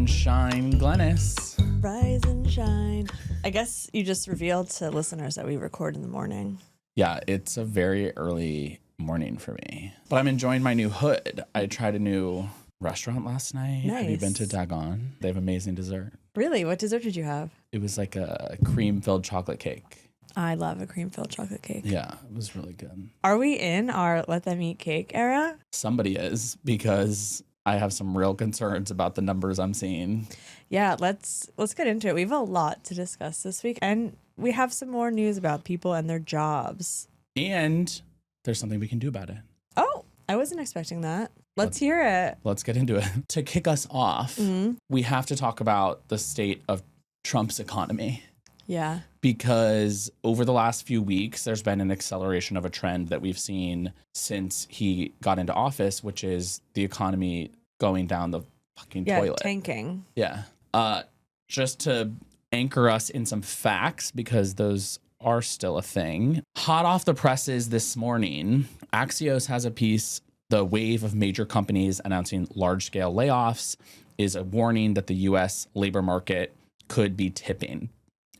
shine, Glennis. Rise and shine. I guess you just revealed to listeners that we record in the morning. Yeah, it's a very early morning for me. But I'm enjoying my new hood. I tried a new restaurant last night. Nice. Have you been to Dagon? They have amazing dessert. Really? What dessert did you have? It was like a cream-filled chocolate cake. I love a cream-filled chocolate cake. Yeah, it was really good. Are we in our let them eat cake era? Somebody is, because I have some real concerns about the numbers I'm seeing. Yeah, let's get into it. We have a lot to discuss this week, and we have some more news about people and their jobs. And there's something we can do about it. Oh, I wasn't expecting that. Let's hear it. Let's get into it. To kick us off, we have to talk about the state of Trump's economy. Yeah. Because over the last few weeks, there's been an acceleration of a trend that we've seen since he got into office, which is the economy going down the fucking toilet. Tanking. Yeah. Just to anchor us in some facts, because those are still a thing. Hot off the presses this morning, Axios has a piece, "The wave of major companies announcing large-scale layoffs is a warning that the U.S. labor market could be tipping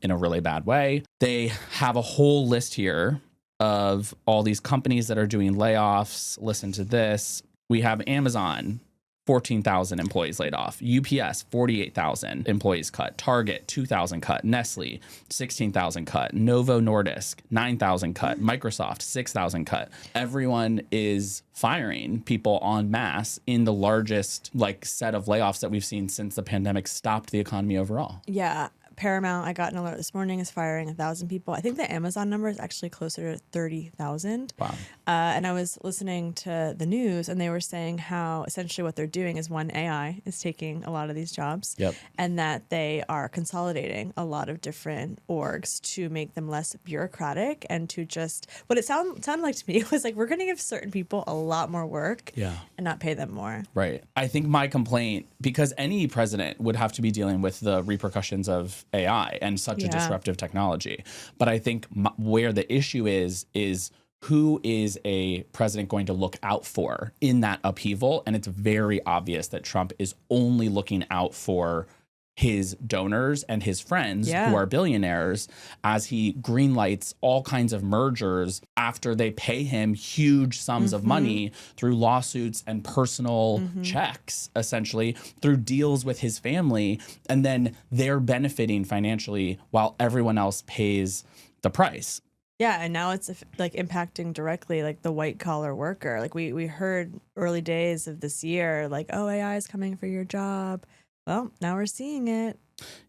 in a really bad way." They have a whole list here of all these companies that are doing layoffs. Listen to this. We have Amazon, 14,000 employees laid off. UPS, 48,000 employees cut. Target, 2,000 cut. Nestle, 16,000 cut. Novo Nordisk, 9,000 cut. Microsoft, 6,000 cut. Everyone is firing people en masse in the largest set of layoffs that we've seen since the pandemic stopped the economy overall. Yeah. Paramount, I got an alert this morning, is firing 1,000 people. I think the Amazon number is actually closer to 30,000. Wow. And I was listening to the news, and they were saying how essentially what they're doing is AI is taking a lot of these jobs. Yep. And that they are consolidating a lot of different orgs to make them less bureaucratic and to just, what it sounded like to me was like, we're going to give certain people a lot more work and not pay them more. Right. I think my complaint, because any president would have to be dealing with the repercussions of AI and such a disruptive technology. But I think where the issue is who is a president going to look out for in that upheaval? And it's very obvious that Trump is only looking out for his donors and his friends who are billionaires as he greenlights all kinds of mergers after they pay him huge sums of money through lawsuits and personal checks, essentially through deals with his family. And then they're benefiting financially while everyone else pays the price. Yeah, and now it's impacting directly the white collar worker. We heard early days of this year, AI is coming for your job. Well, now we're seeing it.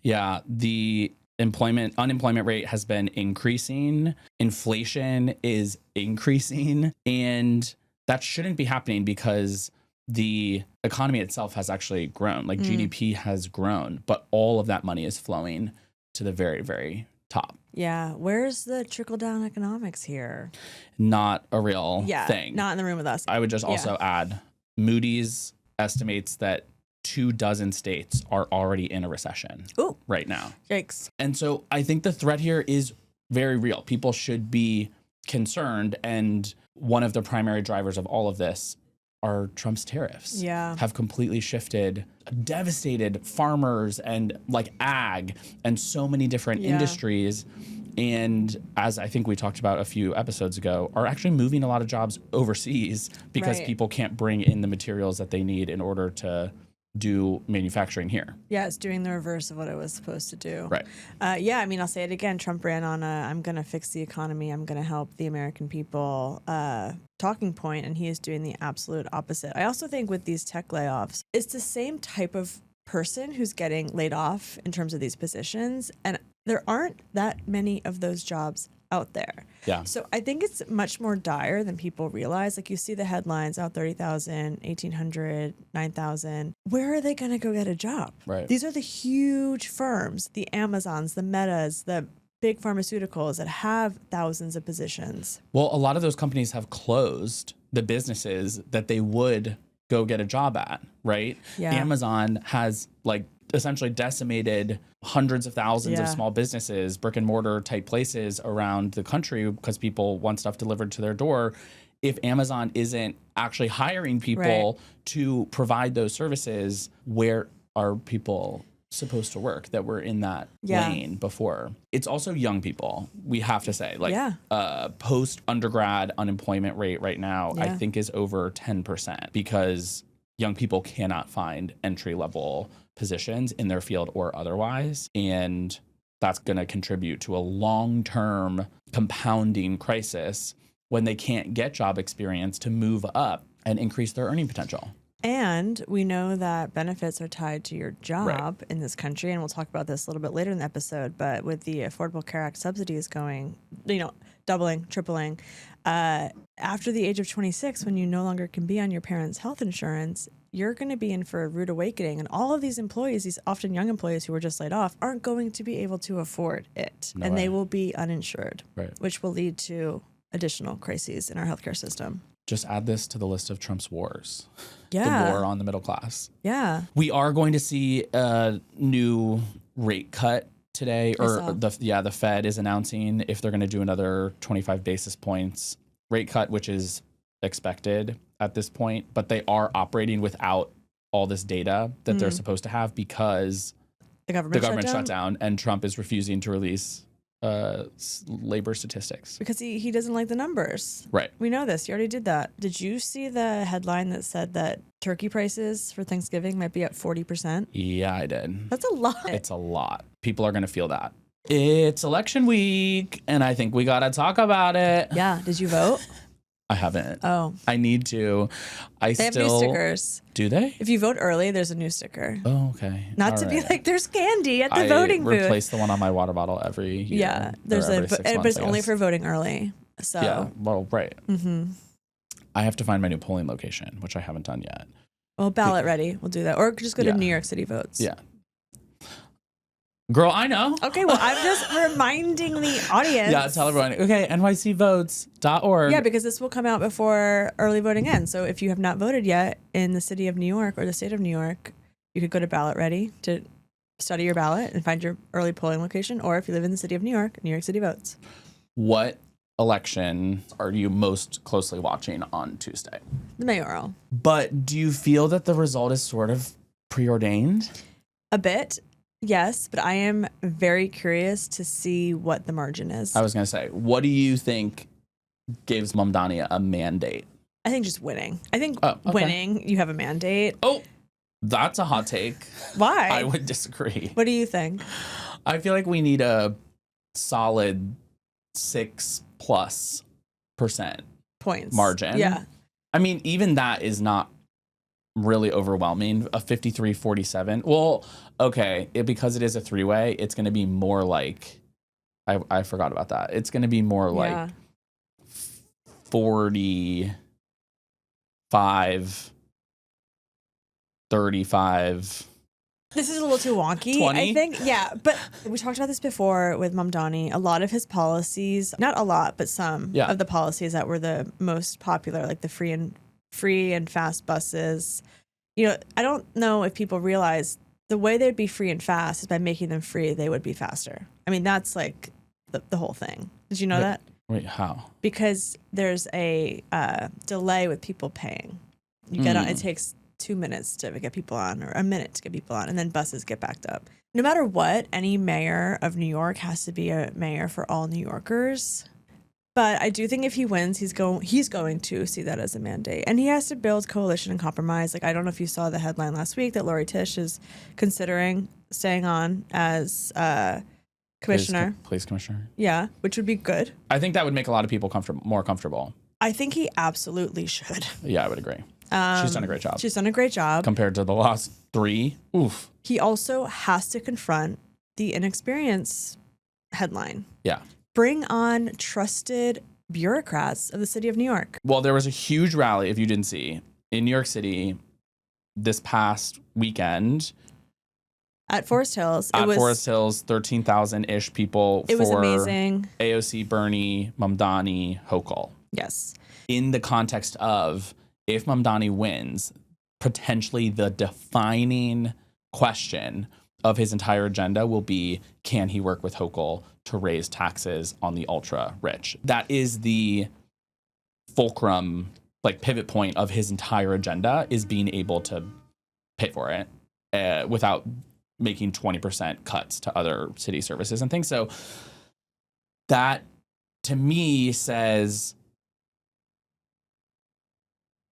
Yeah, the unemployment rate has been increasing. Inflation is increasing. And that shouldn't be happening because the economy itself has actually grown. GDP has grown, but all of that money is flowing to the very, very top. Yeah. Where's the trickle-down economics here? Not a real thing. Not in the room with us. I would just also add, Moody's estimates that 24 states are already in a recession right now. Yikes. And so I think the threat here is very real. People should be concerned. And one of the primary drivers of all of this are Trump's tariffs. Yeah. Have completely shifted, devastated farmers and ag and so many different industries. And as I think we talked about a few episodes ago, are actually moving a lot of jobs overseas because people can't bring in the materials that they need in order to do manufacturing here. Yeah, it's doing the reverse of what it was supposed to do. Right. I'll say it again. Trump ran on I'm going to fix the economy. I'm going to help the American people talking point, and he is doing the absolute opposite. I also think with these tech layoffs, it's the same type of person who's getting laid off in terms of these positions, and there aren't that many of those jobs out there. Yeah. So I think it's much more dire than people realize. You see the headlines out 30,000, 1,800, 9,000. Where are they going to go get a job? Right. These are the huge firms, the Amazons, the Metas, the big pharmaceuticals that have thousands of positions. Well, a lot of those companies have closed the businesses that they would go get a job at, right? Yeah. Amazon has essentially decimated hundreds of thousands of small businesses, brick and mortar type places around the country because people want stuff delivered to their door. If Amazon isn't actually hiring people to provide those services, where are people supposed to work that were in that lane before? It's also young people, we have to say. Like, post undergrad unemployment rate right now, I think is over 10% because young people cannot find entry level positions in their field or otherwise. And that's going to contribute to a long-term compounding crisis when they can't get job experience to move up and increase their earning potential. And we know that benefits are tied to your job in this country. And we'll talk about this a little bit later in the episode. But with the Affordable Care Act subsidies going, doubling, tripling, after the age of 26, when you no longer can be on your parents' health insurance, you're going to be in for a rude awakening. And all of these employees, these often young employees who were just laid off, aren't going to be able to afford it. No and way. They will be uninsured, which will lead to additional crises in our healthcare system. Just add this to the list of Trump's wars. The war on the middle class. Yeah. We are going to see a new rate cut today, or the Fed is announcing if they're going to do another 25 basis points rate cut, which is expected at this point, but they are operating without all this data that they're supposed to have because the government shut down and Trump is refusing to release labor statistics because he doesn't like the numbers. Right. We know this. He already did that. Did you see the headline that said that turkey prices for Thanksgiving might be up 40%? Yeah, I did. That's a lot. It's a lot. People are going to feel that. It's election week, and I think we got to talk about it. Yeah. Did you vote? I haven't. Oh. I need to. They have new stickers. Do they? If you vote early, there's a new sticker. Oh, okay. Not to be like, there's candy at the voting booth. I replace the one on my water bottle every year. Yeah. There's but it's only for voting early. So. Yeah. Well, right. Mm-hmm. I have to find my new polling location, which I haven't done yet. Well, ballot ready. We'll do that. Or just go to New York City Votes. Yeah. Girl, I know. Okay, well, I'm just reminding the audience. Yeah, tell everyone. Okay, nycvotes.org. Yeah, because this will come out before early voting ends. So if you have not voted yet in the city of New York or the state of New York, you could go to Ballot Ready to study your ballot and find your early polling location. Or if you live in the city of New York City Votes. What election are you most closely watching on Tuesday? The mayoral. But do you feel that the result is sort of preordained? A bit. Yes, but I am very curious to see what the margin is. I was going to say, what do you think gives Mamdani a mandate? I think just winning. I think winning, you have a mandate. Oh, that's a hot take. Why? I would disagree. What do you think? I feel like we need a solid 6+% points margin. Yeah. I mean, even that is not really overwhelming. A 53-47. Well, okay, because it is a three-way, it's going to be more like I forgot about that. It's going to be more like 45, 35. This is a little too wonky, 20? I think. Yeah, but we talked about this before with Mamdani. A lot of his policies, not a lot, but some of the policies that were the most popular, like the free and fast buses. You know, I don't know if people realize the way they'd be free and fast is by making them free, they would be faster. I mean, that's like the whole thing. Did you know that? Wait, how? Because there's a delay with people paying. You get on, it takes 2 minutes to get people on, or a minute to get people on, and then buses get backed up. No matter what, any mayor of New York has to be a mayor for all New Yorkers. But I do think if he wins, he's going to see that as a mandate. And he has to build coalition and compromise. Like, I don't know if you saw the headline last week that Lori Tisch is considering staying on as commissioner. Police commissioner. Yeah, which would be good. I think that would make a lot of people more comfortable. I think he absolutely should. Yeah, I would agree. She's done a great job. She's done a great job. Compared to the last three. Oof. He also has to confront the inexperience headline. Yeah. Bring on trusted bureaucrats of the city of New York. Well, there was a huge rally, if you didn't see, in New York City this past weekend. At Forest Hills. Forest Hills, 13,000-ish people. It was amazing. AOC, Bernie, Mamdani, Hochul. Yes. In the context of, if Mamdani wins, potentially the defining question of his entire agenda will be, can he work with Hochul to raise taxes on the ultra rich? That is the fulcrum, like pivot point of his entire agenda, is being able to pay for it. without making 20% cuts to other city services and things. So that to me says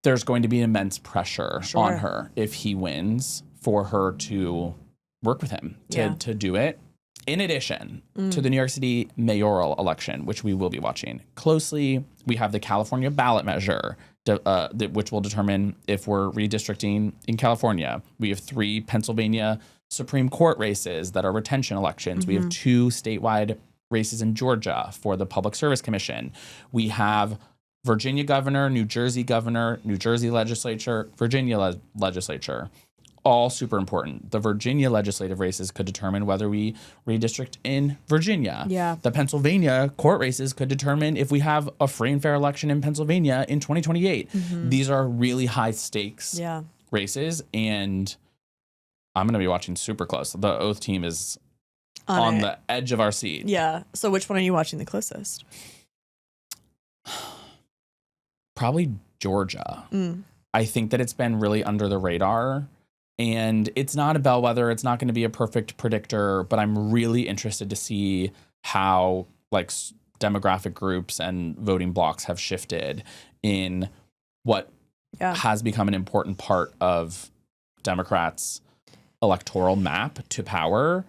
there's going to be immense pressure on her if he wins for her to work with him to do it. In addition to the New York City mayoral election, which we will be watching closely, we have the California ballot measure, which will determine if we're redistricting in California. We have 3 Pennsylvania Supreme Court races that are retention elections. We have 2 statewide races in Georgia for the Public Service Commission. We have Virginia governor, New Jersey legislature, Virginia legislature. All super important. The Virginia legislative races could determine whether we redistrict in Virginia. Yeah. The Pennsylvania court races could determine if we have a free and fair election in Pennsylvania in 2028. These are really high stakes races, and I'm going to be watching super close. The Oath team is on the edge of our seat. Yeah. So which one are you watching the closest? Probably Georgia. I think that it's been really under the radar. And it's not a bellwether. It's not going to be a perfect predictor, but I'm really interested to see how like demographic groups and voting blocks have shifted in what has become an important part of Democrats' electoral map to power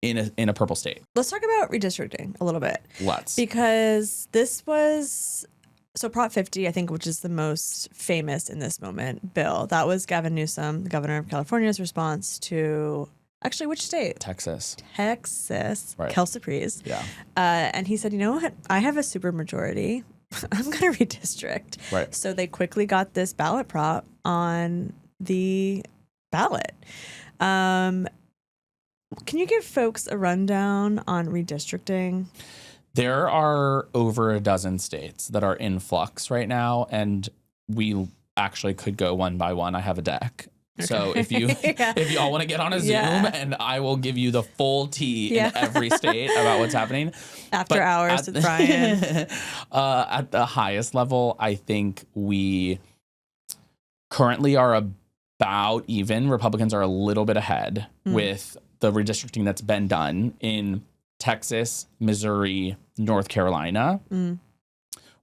in a purple state. Let's talk about redistricting a little bit. Let's. Because this was... So Prop 50, I think, which is the most famous in this moment bill, that was Gavin Newsom, the governor of California's response to, actually, which state? Texas. Right. Kel Surprise. Yeah. And he said, you know what? I have a super majority. I'm going to redistrict. Right. So they quickly got this ballot prop on the ballot. Can you give folks a rundown on redistricting? There are over a dozen states that are in flux right now, and we actually could go one by one. I have a deck. Okay. So if you if you all want to get on a Zoom, and I will give you the full tea in every state about what's happening. After hours with Brian. At the highest level, I think we currently are about even. Republicans are a little bit ahead with the redistricting that's been done in Texas, Missouri, North Carolina.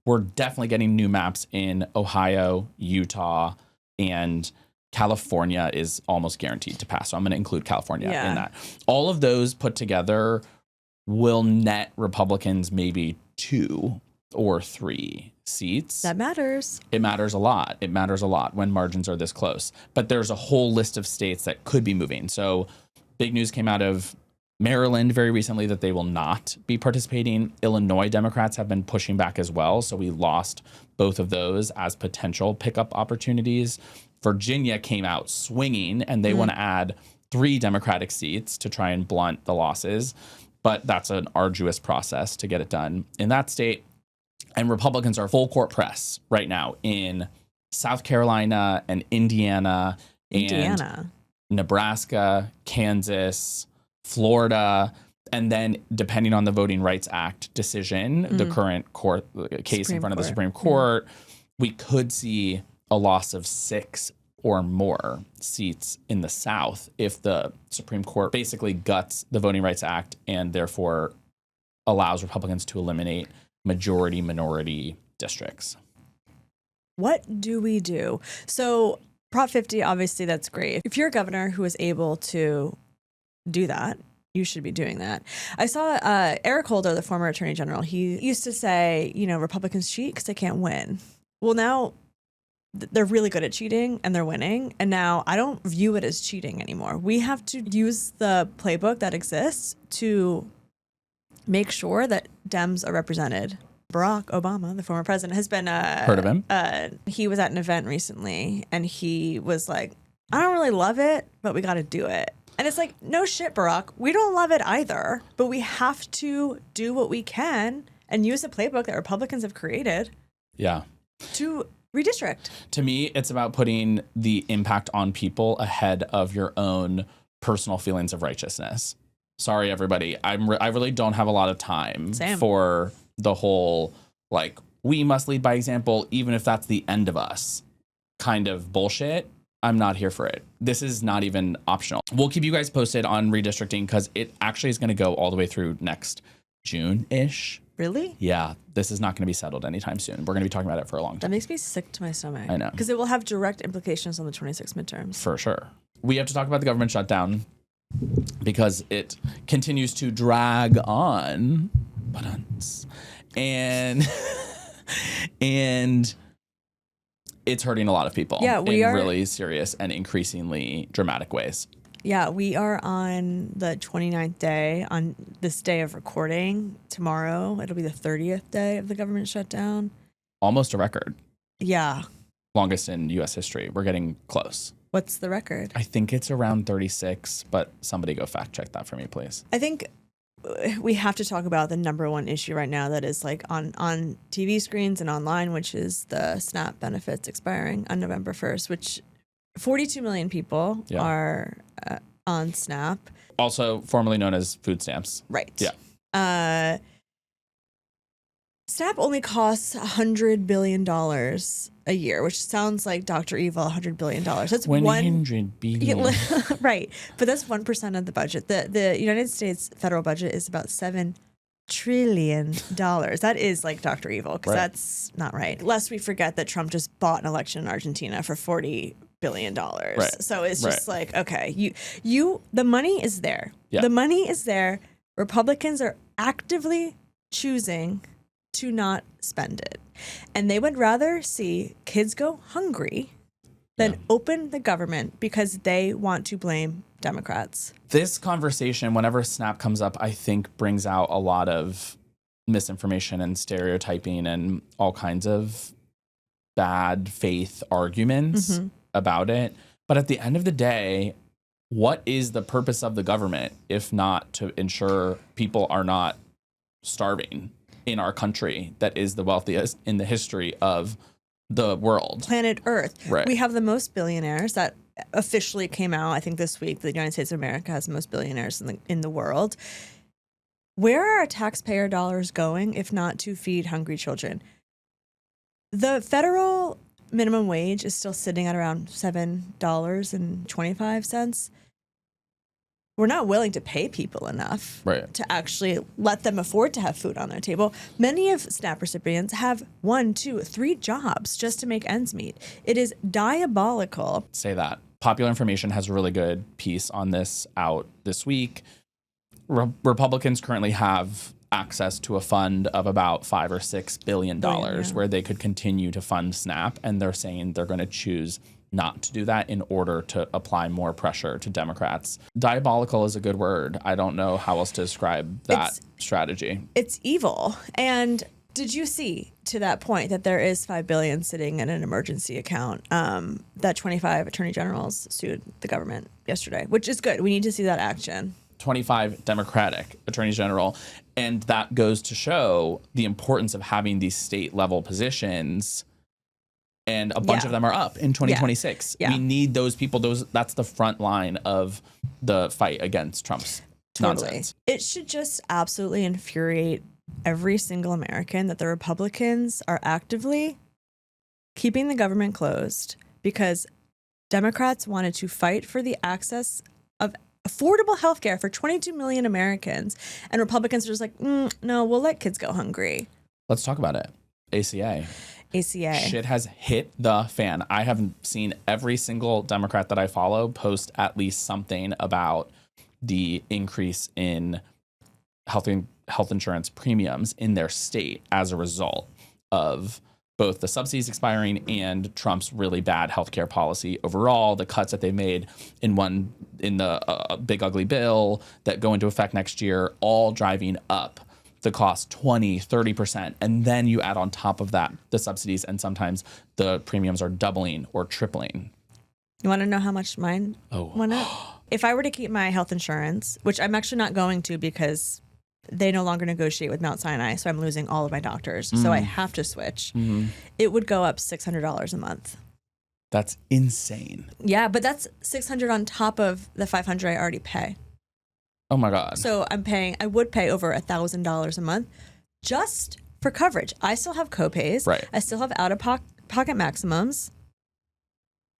We're definitely getting new maps in Ohio, Utah, and California is almost guaranteed to pass. So I'm going to include California in that. All of those put together will net Republicans maybe 2 or 3 seats. That matters. It matters a lot. It matters a lot when margins are this close. But there's a whole list of states that could be moving. So big news came out of Maryland very recently that they will not be participating. Illinois Democrats have been pushing back as well. So we lost both of those as potential pickup opportunities. Virginia came out swinging, and they want to add 3 Democratic seats to try and blunt the losses. But that's an arduous process to get it done in that state. And Republicans are full court press right now in South Carolina and Indiana. And Nebraska, Kansas, Florida, and then depending on the Voting Rights Act decision, the current court case in front of the Supreme Court, we could see a loss of 6 or more seats in the South if the Supreme Court basically guts the Voting Rights Act and therefore allows Republicans to eliminate majority-minority districts. What do we do? So Prop 50, obviously that's great. If you're a governor who is able to do that, you should be doing that. I saw Eric Holder, the former attorney general, he used to say, Republicans cheat because they can't win. Well, now they're really good at cheating and they're winning. And now I don't view it as cheating anymore. We have to use the playbook that exists to make sure that Dems are represented. Barack Obama, the former president, has been... Heard of him? He was at an event recently and he was like, I don't really love it, but we got to do it. And it's like, no shit, Barack. We don't love it either, but we have to do what we can and use the playbook that Republicans have created. Yeah. To redistrict. To me, it's about putting the impact on people ahead of your own personal feelings of righteousness. Sorry, everybody. I really don't have a lot of time for the whole, we must lead by example, even if that's the end of us kind of bullshit. I'm not here for it. This is not even optional. We'll keep you guys posted on redistricting because it actually is going to go all the way through next June-ish. Really? Yeah, this is not going to be settled anytime soon. We're going to be talking about it for a long That time. makes me sick to my stomach. I know. Because it will have direct implications on the 26 midterms. For sure. We have to talk about the government shutdown because it continues to drag on. And and it's hurting a lot of people in really serious and increasingly dramatic ways. Yeah, we are on the 29th day on this day of recording. Tomorrow, it'll be the 30th day of the government shutdown. Almost a record. Yeah. Longest in U.S. history. We're getting close. What's the record? I think it's around 36, but somebody go fact check that for me, please. I think we have to talk about the number one issue right now that is like on TV screens and online, which is the SNAP benefits expiring on November 1st, which 42 million people are on SNAP. Also formerly known as food stamps. Right. Yeah. SNAP only costs $100 billion a year, which sounds like Dr. Evil, $100 billion. That's $100 billion. Right. But that's 1% of the budget. The United States federal budget is about $7 trillion. That is like Dr. Evil, because that's not right. Lest we forget that Trump just bought an election in Argentina for $40 billion. Right. So it's just like, okay, the money is there. Yeah. The money is there. Republicans are actively choosing to not spend it. And they would rather see kids go hungry than open the government because they want to blame Democrats. This conversation, whenever SNAP comes up, I think brings out a lot of misinformation and stereotyping and all kinds of bad faith arguments about it. But at the end of the day, what is the purpose of the government if not to ensure people are not starving in our country that is the wealthiest in the history of the world? Planet Earth. Right. We have the most billionaires. That officially came out, I think, this week. The United States of America has the most billionaires in the world. Where are our taxpayer dollars going if not to feed hungry children? The federal minimum wage is still sitting at around $7.25. We're not willing to pay people enough to actually let them afford to have food on their table. Many of SNAP recipients have 1, 2, 3 jobs just to make ends meet. It is diabolical. Say that. Popular Information has a really good piece on this out this week. Republicans currently have access to a fund of about $5 or $6 billion where they could continue to fund SNAP, and they're saying they're going to choose not to do that in order to apply more pressure to Democrats. Diabolical is a good word. I don't know how else to describe that strategy. It's evil. And did you see to that point that there is $5 billion sitting in an emergency account that 25 attorney generals sued the government yesterday, which is good. We need to see that action. 25 Democratic attorneys general. And that goes to show the importance of having these state level positions. And a bunch of them are up in 2026. Yeah. We need those people. That's the front line of the fight against Trump's nonsense. It should just absolutely infuriate every single American that the Republicans are actively keeping the government closed because Democrats wanted to fight for the access of affordable health care for 22 million Americans. And Republicans are just like, no, we'll let kids go hungry. Let's talk about it. ACA. Shit has hit the fan. I have seen every single Democrat that I follow post at least something about the increase in health insurance premiums in their state as a result of both the subsidies expiring and Trump's really bad healthcare policy overall, the cuts that they made in the big ugly bill that go into effect next year, all driving up the cost 20-30%, and then you add on top of that the subsidies, and sometimes the premiums are doubling or tripling. You want to know how much mine went up? If I were to keep my health insurance, which I'm actually not going to because they no longer negotiate with Mount Sinai, so I'm losing all of my doctors, so I have to switch, it would go up $600 a month. That's insane. Yeah, but that's $600 on top of the $500 I already pay. Oh my God. So I would pay over $1,000 a month just for coverage. I still have copays. Right. I still have out-of-pocket maximums.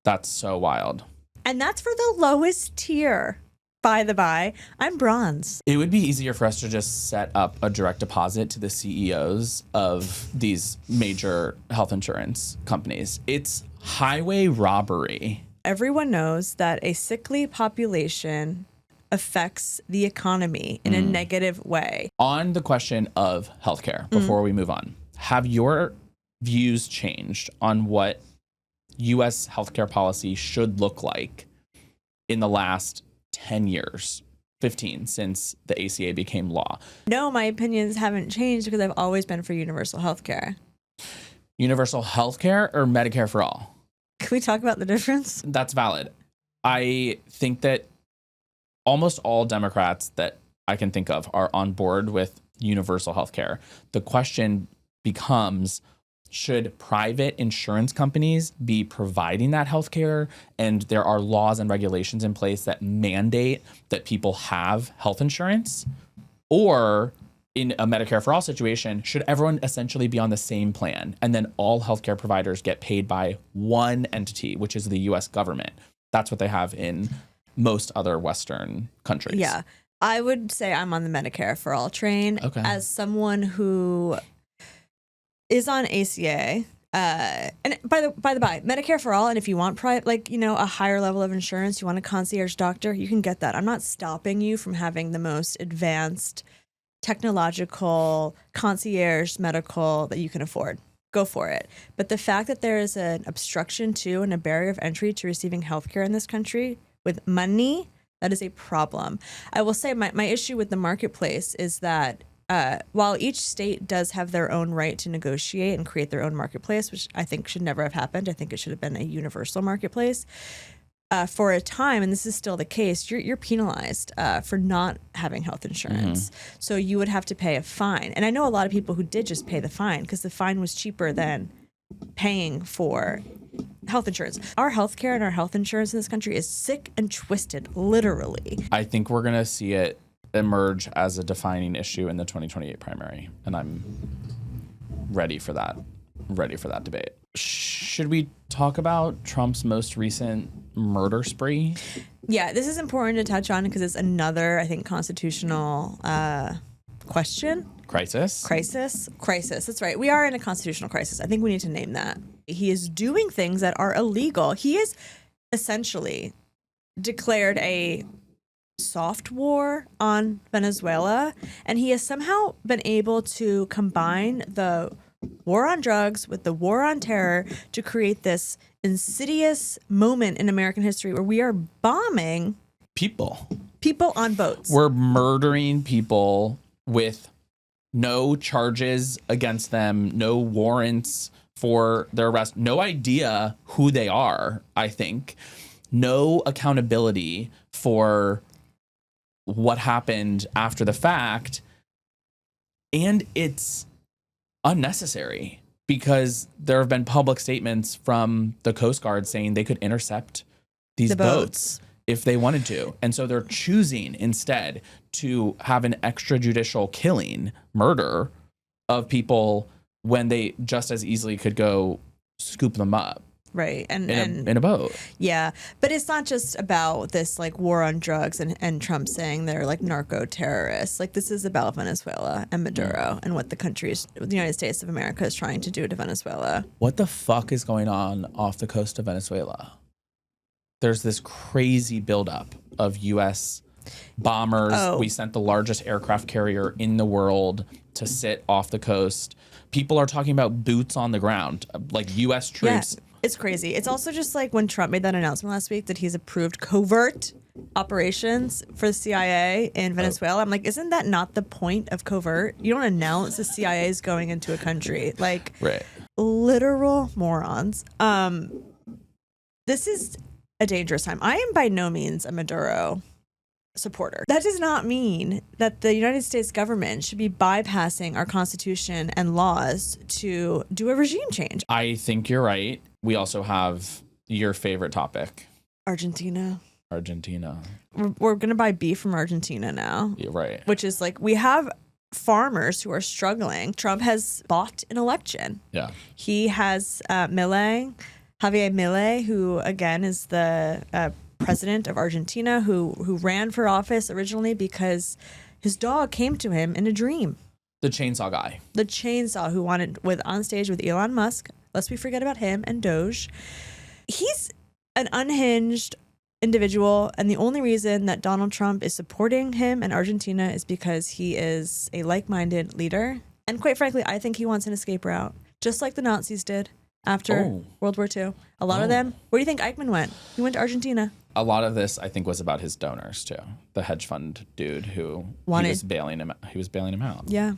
That's so wild. And that's for the lowest tier. By the by, I'm bronze. It would be easier for us to just set up a direct deposit to the CEOs of these major health insurance companies. It's highway robbery. Everyone knows that a sickly population affects the economy in a negative way. On the question of healthcare, before we move on, have your views changed on what U.S. healthcare policy should look like in the last 10 years, 15, since the ACA became law? No, my opinions haven't changed because I've always been for universal health care. Universal healthcare or Medicare for all? Can we talk about the difference? That's valid. I think that almost all Democrats that I can think of are on board with universal healthcare. The question becomes, should private insurance companies be providing that healthcare? And there are laws and regulations in place that mandate that people have health insurance? Or in a Medicare for all situation, should everyone essentially be on the same plan? And then all healthcare providers get paid by one entity, which is the US government. That's what they have in most other Western countries. Yeah. I would say I'm on the Medicare for all train. Okay. As someone who is on ACA, and by the by, Medicare for all, and if you want a higher level of insurance, you want a concierge doctor, you can get that. I'm not stopping you from having the most advanced technological concierge medical that you can afford. Go for it. But the fact that there is an obstruction to and a barrier of entry to receiving healthcare in this country with money, that is a problem. I will say my issue with the marketplace is that while each state does have their own right to negotiate and create their own marketplace, which I think should never have happened, I think it should have been a universal marketplace. For a time, and this is still the case, you're penalized for not having health insurance. So you would have to pay a fine. And I know a lot of people who did just pay the fine because the fine was cheaper than paying for health insurance. Our healthcare and our health insurance in this country is sick and twisted, literally. I think we're going to see it emerge as a defining issue in the 2028 primary. And I'm ready for that debate. Should we talk about Trump's most recent murder spree? Yeah, this is important to touch on because it's another, I think, constitutional question. Crisis. That's right. We are in a constitutional crisis. I think we need to name that. He is doing things that are illegal. He is essentially declared a soft war on Venezuela, and he has somehow been able to combine the war on drugs with the war on terror to create this insidious moment in American history where we are bombing people on boats. We're murdering people with no charges against them, no warrants for their arrest, no idea who they are, I think, no accountability for what happened after the fact. And it's unnecessary because there have been public statements from the Coast Guard saying they could intercept these boats if they wanted to. And so they're choosing instead to have an extrajudicial killing, murder of people when they just as easily could go scoop them up. Right. And in a boat. Yeah. But it's not just about this like war on drugs and Trump saying they're like narco terrorists. Like this is about Venezuela and Maduro and what the United States of America is trying to do to Venezuela. What the fuck is going on off the coast of Venezuela? There's this crazy buildup of U.S. bombers. Oh. We sent the largest aircraft carrier in the world to sit off the coast. People are talking about boots on the ground, like U.S. troops. Yeah. It's crazy. It's also just like when Trump made that announcement last week that he's approved covert operations for the CIA in Venezuela. I'm like, isn't that not the point of covert? You don't announce the CIA is going into a country. Like, right. Literal morons. This is a dangerous time. I am by no means a Maduro supporter. That does not mean that the United States government should be bypassing our Constitution and laws to do a regime change. I think you're right. We also have your favorite topic. Argentina. We're going to buy beef from Argentina now. You're right. Which is like, we have farmers who are struggling. Trump has bought an election. Yeah. He has Milei Javier Milei, who again is the president of Argentina, who ran for office originally because his dog came to him in a dream. The chainsaw guy. The chainsaw who wanted with on stage with Elon Musk. Lest we forget about him and Doge. He's an unhinged individual, and the only reason that Donald Trump is supporting him and Argentina is because he is a like-minded leader. And quite frankly, I think he wants an escape route, just like the Nazis did after World War II. A lot of them. Where do you think Eichmann went? He went to Argentina. A lot of this, I think, was about his donors too. The hedge fund dude who he was bailing him out. Yeah.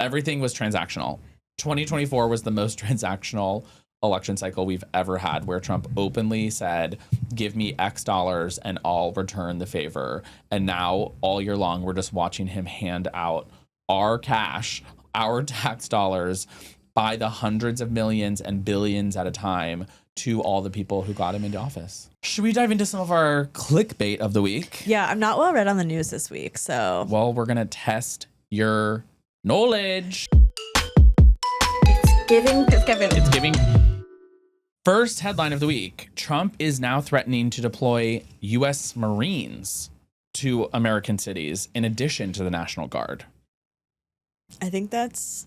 Everything was transactional. 2024 was the most transactional election cycle we've ever had, where Trump openly said, give me X dollars and I'll return the favor. And now all year long, we're just watching him hand out our cash, our tax dollars by the hundreds of millions and billions at a time to all the people who got him into office. Should we dive into some of our clickbait of the week? Yeah, I'm not well read on the news this week, so. Well, we're going to test your knowledge. It's giving. First headline of the week. Trump is now threatening to deploy U.S. Marines to American cities in addition to the National Guard. I think that's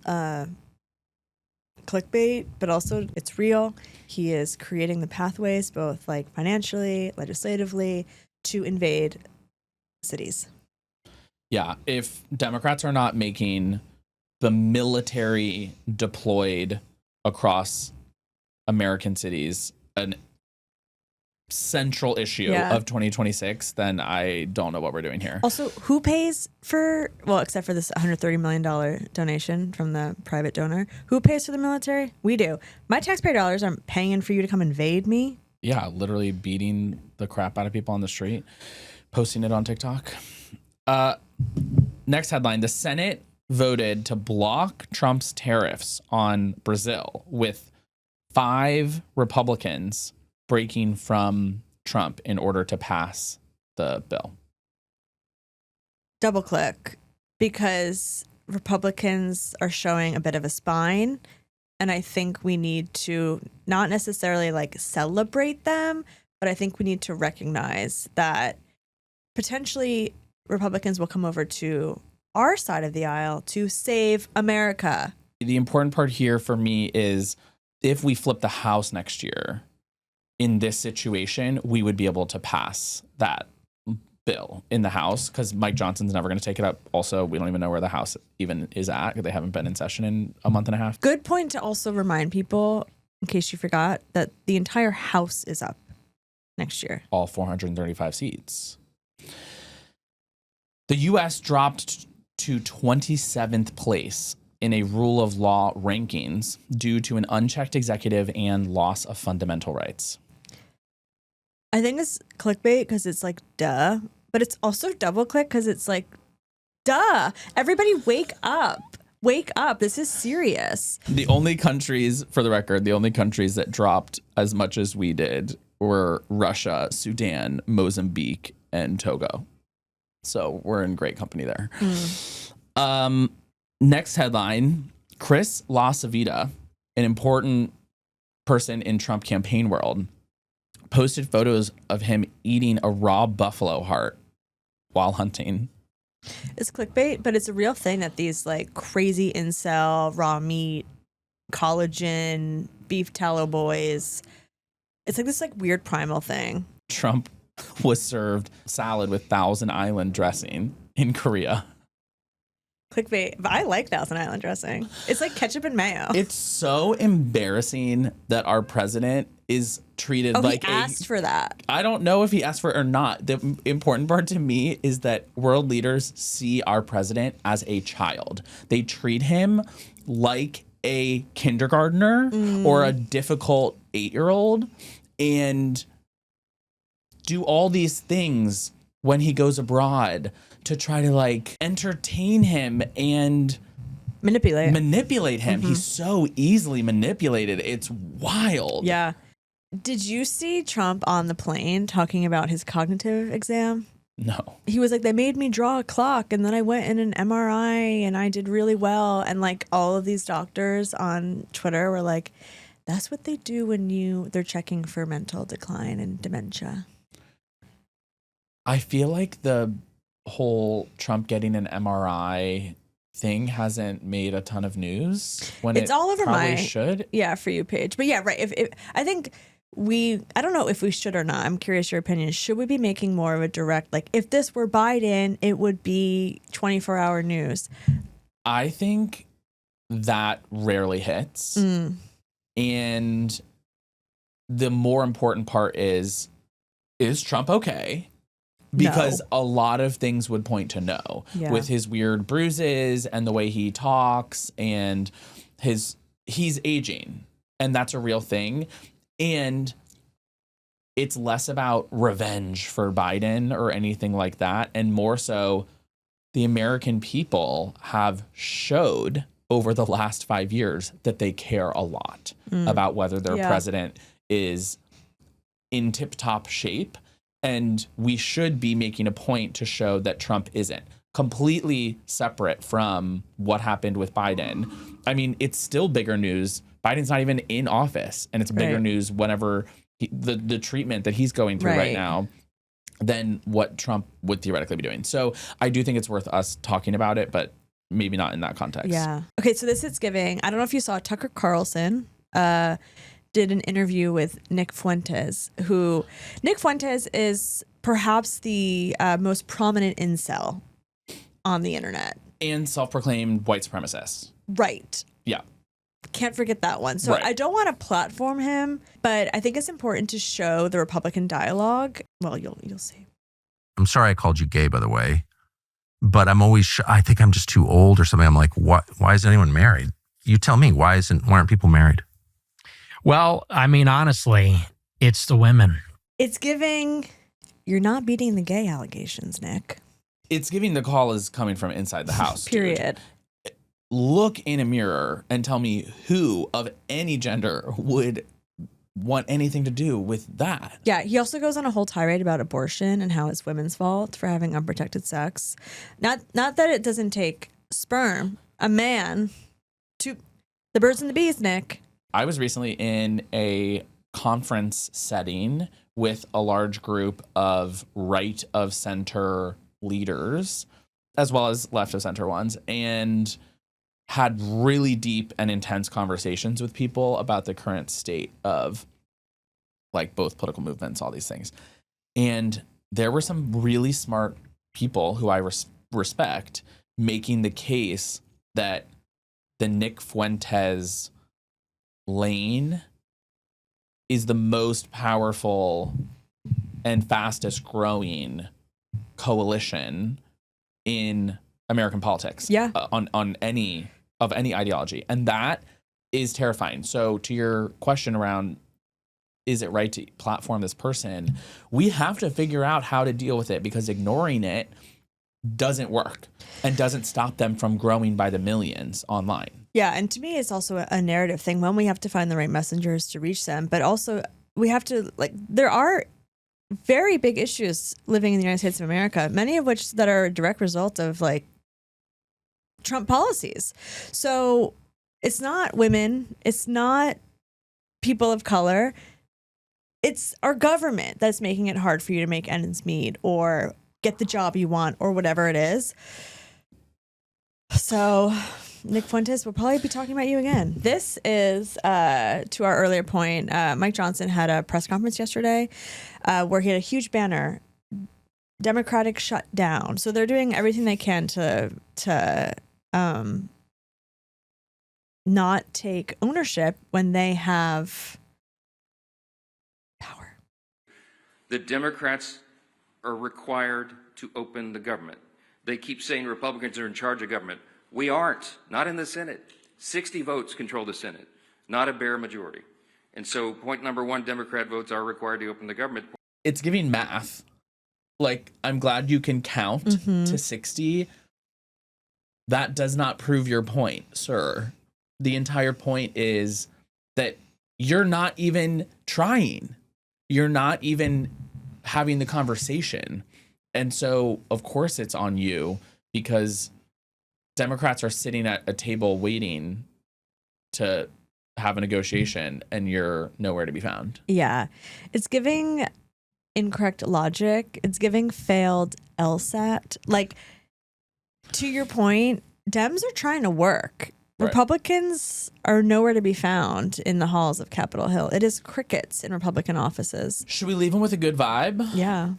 clickbait, but also it's real. He is creating the pathways, both like financially, legislatively, to invade cities. Yeah, if Democrats are not making the military deployed across American cities an central issue of 2026, then I don't know what we're doing here. Also, who pays for, well, except for this $130 million donation from the private donor, who pays for the military? We do. My taxpayer dollars aren't paying for you to come invade me. Yeah, literally beating the crap out of people on the street, posting it on TikTok. Next headline, the Senate voted to block Trump's tariffs on Brazil, with 5 Republicans breaking from Trump in order to pass the bill. Double click, because Republicans are showing a bit of a spine, and I think we need to not necessarily like celebrate them, but I think we need to recognize that potentially Republicans will come over to our side of the aisle to save America. The important part here for me is if we flip the House next year, in this situation, we would be able to pass that bill in the House, because Mike Johnson's never going to take it up. Also, we don't even know where the House even is at. They haven't been in session in a month and a half. Good point to also remind people, in case you forgot, that the entire House is up next year. All 435 seats. The U.S. dropped to 27th place in a rule of law rankings due to an unchecked executive and loss of fundamental rights. I think it's clickbait because it's like, duh. But it's also double click because it's like, duh. Everybody wake up. Wake up. This is serious. The only countries, for the record, the only countries that dropped as much as we did were Russia, Sudan, Mozambique, and Togo. So we're in great company there. Next headline, Chris LaCivita, an important person in Trump campaign world, posted photos of him eating a raw buffalo heart while hunting. It's clickbait, but it's a real thing that these like crazy incel, raw meat, collagen, beef tallow boys, it's like this like weird primal thing. Trump was served salad with Thousand Island dressing in Korea. Clickbait, but I like Thousand Island dressing. It's like ketchup and mayo. It's so embarrassing that our president is treated like he asked for that. I don't know if he asked for it or not. The important part to me is that world leaders see our president as a child. They treat him like a kindergartner or a difficult 8-year-old, and do all these things when he goes abroad to try to like entertain him and manipulate him. He's so easily manipulated. It's wild. Yeah. Did you see Trump on the plane talking about his cognitive exam? No. He was like, they made me draw a clock and then I went in an MRI and I did really well. And like all of these doctors on Twitter were like, That's what they do when they're checking for mental decline and dementia. I feel like the whole Trump getting an MRI thing hasn't made a ton of news when It's all over probably my should. Yeah, For You page. But yeah, right. If I think I don't know if we should or not. I'm curious your opinion. Should we be making more of a direct, like if this were Biden, it would be 24-hour news? I think that rarely hits. And the more important part is Trump okay? Because a lot of things would point to no, with his weird bruises and the way he talks, and he's aging, and that's a real thing. And it's less about revenge for Biden or anything like that, and more so the American people have showed over the last 5 years that they care a lot about whether their president is in tip-top shape. And we should be making a point to show that Trump isn't completely separate from what happened with Biden. I mean, it's still bigger news. Biden's not even in office, and it's bigger news whenever the treatment that he's going through right now than what Trump would theoretically be doing. So I do think it's worth us talking about it, but maybe not in that context. Yeah. Okay, so this is giving. I don't know if you saw Tucker Carlson did an interview with Nick Fuentes, who Nick Fuentes is perhaps the most prominent incel on the internet. And self-proclaimed white supremacist. Right. Yeah. Can't forget that one. So I don't want to platform him, but I think it's important to show the Republican dialogue. Well, you'll see. I'm sorry I called you gay, by the way, but I'm always, I think I'm just too old or something. I'm like, why isn't anyone married? You tell me, why aren't people married? Well, I mean, honestly, it's the women. It's giving, you're not beating the gay allegations, Nick. It's giving the call is coming from inside the house. Period. Dude. Look in a mirror and tell me who of any gender would want anything to do with that. Yeah, he also goes on a whole tirade about abortion and how it's women's fault for having unprotected sex. Not that it doesn't take sperm, a man, to the birds and the bees, Nick. I was recently in a conference setting with a large group of right of center leaders, as well as left of center ones, and had really deep and intense conversations with people about the current state of like both political movements, all these things. And there were some really smart people who I respect making the case that the Nick Fuentes lane is the most powerful and fastest growing coalition in American politics. Yeah. On any ideology. And that is terrifying. So to your question around, is it right to platform this person? We have to figure out how to deal with it, because ignoring it doesn't work and doesn't stop them from growing by the millions online. Yeah, and to me, it's also a narrative thing. One, we have to find the right messengers to reach them, but also we have to, there are very big issues living in the United States of America, many of which that are a direct result of Trump policies. So it's not women, it's not people of color, it's our government that's making it hard for you to make ends meet or get the job you want or whatever it is. So Nick Fuentes will probably be talking about you again. This is, to our earlier point, Mike Johnson had a press conference yesterday where he had a huge banner, Democratic shut down. So they're doing everything they can to not take ownership when they have power. The Democrats are required to open the government. They keep saying Republicans are in charge of government. We aren't, not in the Senate. 60 votes control the Senate, not a bare majority. And so point number one, Democrat votes are required to open the government. It's giving math. I'm glad you can count to 60. That does not prove your point, sir. The entire point is that you're not even trying. You're not even having the conversation. And so, of course, it's on you, because Democrats are sitting at a table waiting to have a negotiation and you're nowhere to be found. Yeah. It's giving incorrect logic. It's giving failed LSAT. Like, to your point, Dems are trying to work. Right. Republicans are nowhere to be found in the halls of Capitol Hill. It is crickets in Republican offices. Should we leave them with a good vibe? Yeah.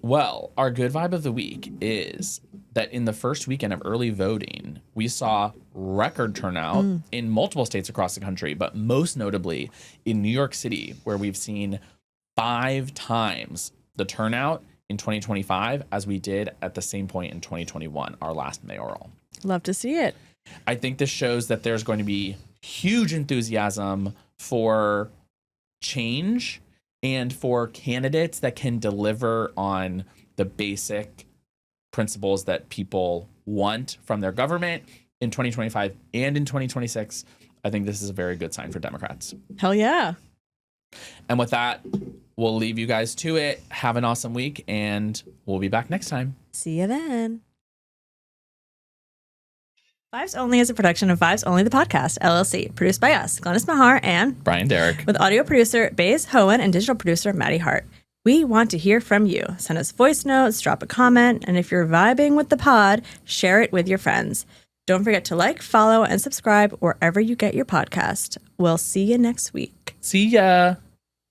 Well, our good vibe of the week is that in the first weekend of early voting, we saw record turnout in multiple states across the country, but most notably in New York City, where we've seen 5 times the turnout in 2025 as we did at the same point in 2021, our last mayoral. Love to see it. I think this shows that there's going to be huge enthusiasm for change and for candidates that can deliver on the basic principles that people want from their government in 2025 and in 2026. I think this is a very good sign for Democrats. Hell yeah. And with that, we'll leave you guys to it. Have an awesome week, and we'll be back next time. See you then. Vibes Only is a production of Vibes Only, the podcast, LLC, produced by us, Glennis Mahar and Brian Derrick. with audio producer Baze Hohen and digital producer Maddie Hart. We want to hear from you. Send us voice notes, drop a comment, and if you're vibing with the pod, share it with your friends. Don't forget to like, follow, and subscribe wherever you get your podcast. We'll see you next week. See ya.